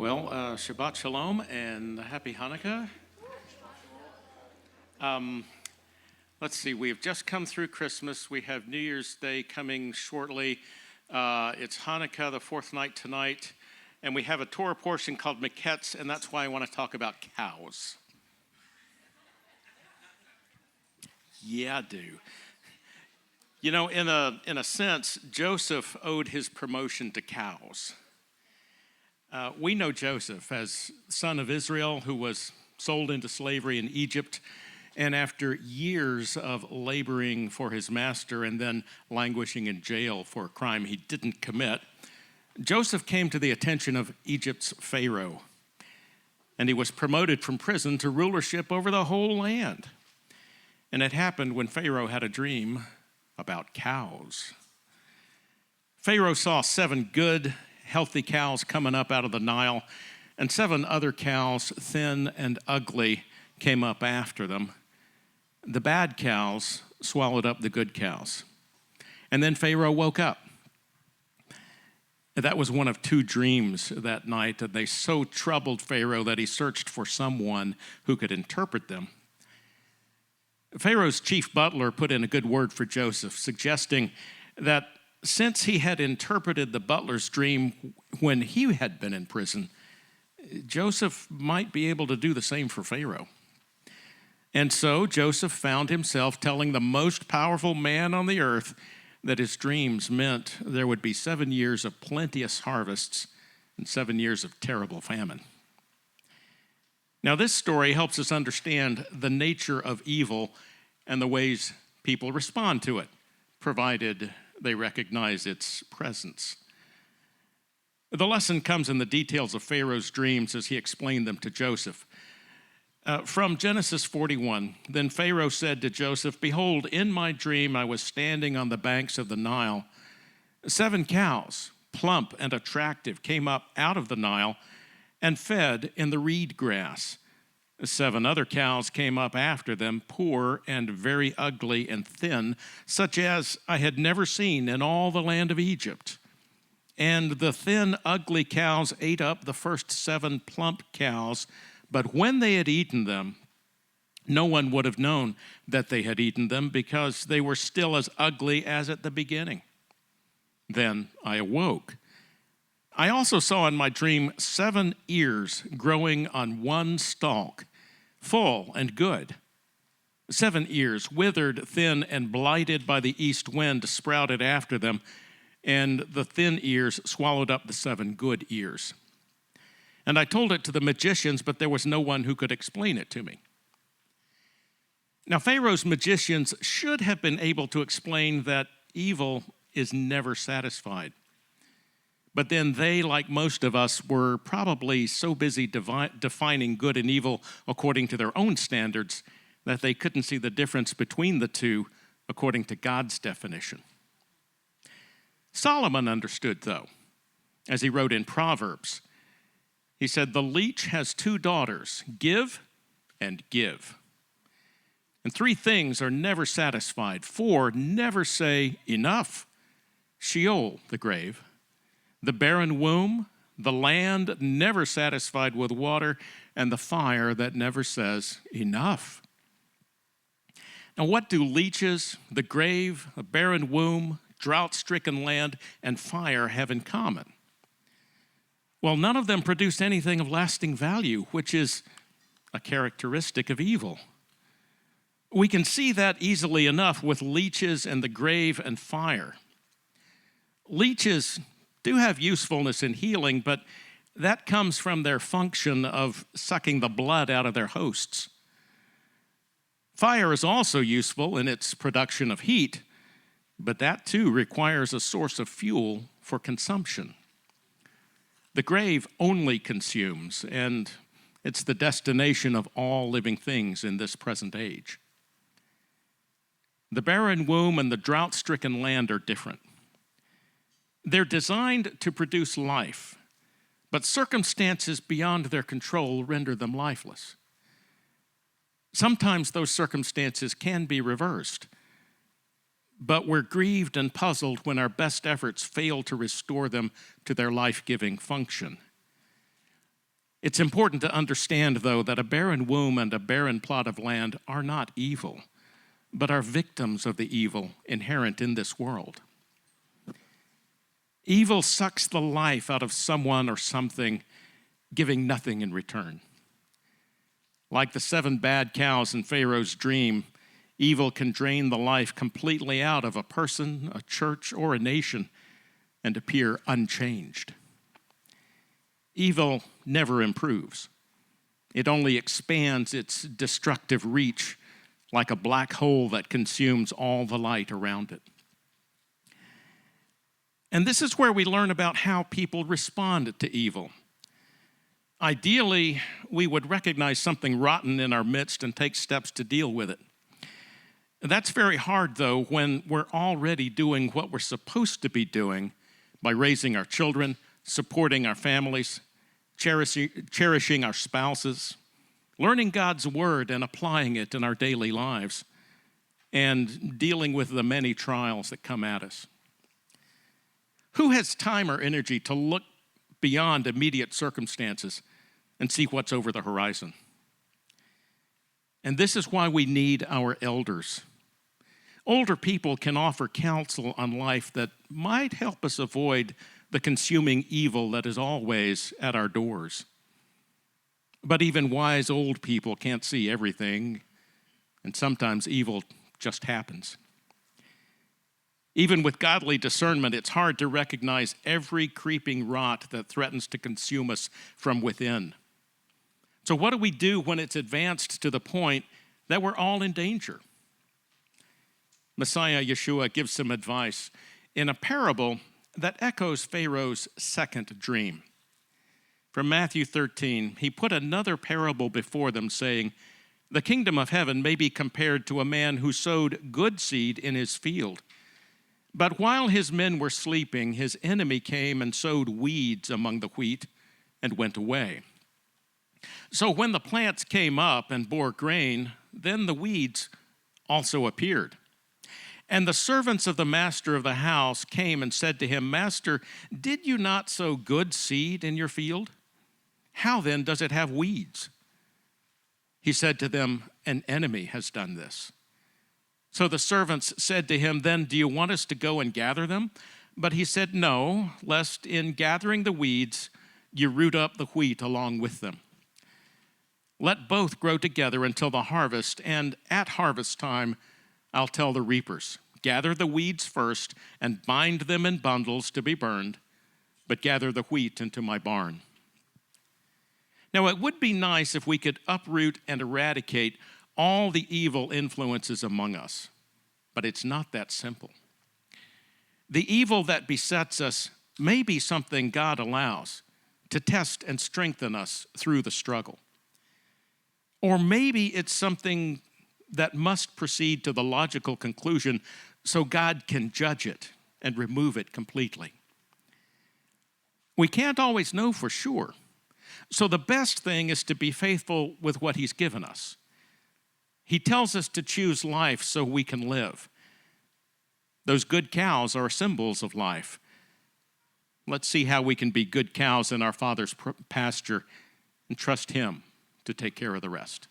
Well, Shabbat Shalom and Happy Hanukkah. Let's see, we've just come through Christmas. We have New Year's Day coming shortly. It's Hanukkah, the fourth night tonight. And we have a Torah portion called Miketz, and that's why I want to talk about cows. Yeah, I do. You know, in a sense, Joseph owed his promotion to cows. We know Joseph as son of Israel who was sold into slavery in Egypt, and after years of laboring for his master and then languishing in jail for a crime he didn't commit, Joseph came to the attention of Egypt's Pharaoh, and he was promoted from prison to rulership over the whole land. And it happened when Pharaoh had a dream about cows. Pharaoh saw 7 good, healthy cows coming up out of the Nile, and 7 other cows, thin and ugly, came up after them. The bad cows swallowed up the good cows. And then Pharaoh woke up. That was one of 2 dreams that night, and they so troubled Pharaoh that he searched for someone who could interpret them. Pharaoh's chief butler put in a good word for Joseph, suggesting that since he had interpreted the butler's dream when he had been in prison, Joseph might be able to do the same for Pharaoh. And so Joseph found himself telling the most powerful man on the earth that his dreams meant there would be 7 years of plenteous harvests and 7 years of terrible famine. Now, this story helps us understand the nature of evil and the ways people respond to it, provided they recognize its presence. The lesson comes in the details of Pharaoh's dreams as he explained them to Joseph. From Genesis 41, then Pharaoh said to Joseph, "Behold, in my dream I was standing on the banks of the Nile. 7 cows, plump and attractive, came up out of the Nile and fed in the reed grass. 7 other cows came up after them, poor and very ugly and thin, such as I had never seen in all the land of Egypt. And the thin, ugly cows ate up the first 7 plump cows, but when they had eaten them, no one would have known that they had eaten them because they were still as ugly as at the beginning. Then I awoke. I also saw in my dream 7 ears growing on one stalk, full and good. 7 ears, withered, thin, and blighted by the east wind, sprouted after them, and the thin ears swallowed up the 7 good ears. And I told it to the magicians, but there was no one who could explain it to me." Now, Pharaoh's magicians should have been able to explain that evil is never satisfied. But then they, like most of us, were probably so busy defining good and evil according to their own standards that they couldn't see the difference between the two according to God's definition. Solomon understood, though, as he wrote in Proverbs. He said, "The leech has 2 daughters, give and give. And 3 things are never satisfied. 4 never say enough. Sheol, the grave, the barren womb, the land never satisfied with water, and the fire that never says enough." Now, what do leeches, the grave, a barren womb, drought-stricken land, and fire have in common? Well, none of them produce anything of lasting value, which is a characteristic of evil. We can see that easily enough with leeches and the grave and fire. Leeches do have usefulness in healing, but that comes from their function of sucking the blood out of their hosts. Fire is also useful in its production of heat, but that too requires a source of fuel for consumption. The grave only consumes, and it's the destination of all living things in this present age. The barren womb and the drought-stricken land are different. They're designed to produce life, but circumstances beyond their control render them lifeless. Sometimes those circumstances can be reversed, but we're grieved and puzzled when our best efforts fail to restore them to their life-giving function. It's important to understand, though, that a barren womb and a barren plot of land are not evil, but are victims of the evil inherent in this world. Evil sucks the life out of someone or something, giving nothing in return. Like the 7 bad cows in Pharaoh's dream, evil can drain the life completely out of a person, a church, or a nation and appear unchanged. Evil never improves. It only expands its destructive reach like a black hole that consumes all the light around it. And this is where we learn about how people respond to evil. Ideally, we would recognize something rotten in our midst and take steps to deal with it. That's very hard, though, when we're already doing what we're supposed to be doing by raising our children, supporting our families, cherishing our spouses, learning God's word and applying it in our daily lives, and dealing with the many trials that come at us. Who has time or energy to look beyond immediate circumstances and see what's over the horizon? And this is why we need our elders. Older people can offer counsel on life that might help us avoid the consuming evil that is always at our doors. But even wise old people can't see everything, and sometimes evil just happens. Even with godly discernment, it's hard to recognize every creeping rot that threatens to consume us from within. So what do we do when it's advanced to the point that we're all in danger? Messiah Yeshua gives some advice in a parable that echoes Pharaoh's second dream. From Matthew 13, he put another parable before them, saying, "The kingdom of heaven may be compared to a man who sowed good seed in his field. But while his men were sleeping, his enemy came and sowed weeds among the wheat and went away. So when the plants came up and bore grain, then the weeds also appeared. And the servants of the master of the house came and said to him, 'Master, did you not sow good seed in your field? How then does it have weeds?' He said to them, 'An enemy has done this.' So the servants said to him, 'Then do you want us to go and gather them?' But he said, 'No, lest in gathering the weeds you root up the wheat along with them. Let both grow together until the harvest, and at harvest time I'll tell the reapers, gather the weeds first and bind them in bundles to be burned, but gather the wheat into my barn.' Now it would be nice if we could uproot and eradicate all the evil influences among us, but it's not that simple. The evil that besets us may be something God allows to test and strengthen us through the struggle. Or maybe it's something that must proceed to the logical conclusion so God can judge it and remove it completely. We can't always know for sure, so the best thing is to be faithful with what He's given us. He tells us to choose life so we can live. Those good cows are symbols of life. Let's see how we can be good cows in our Father's pasture and trust Him to take care of the rest.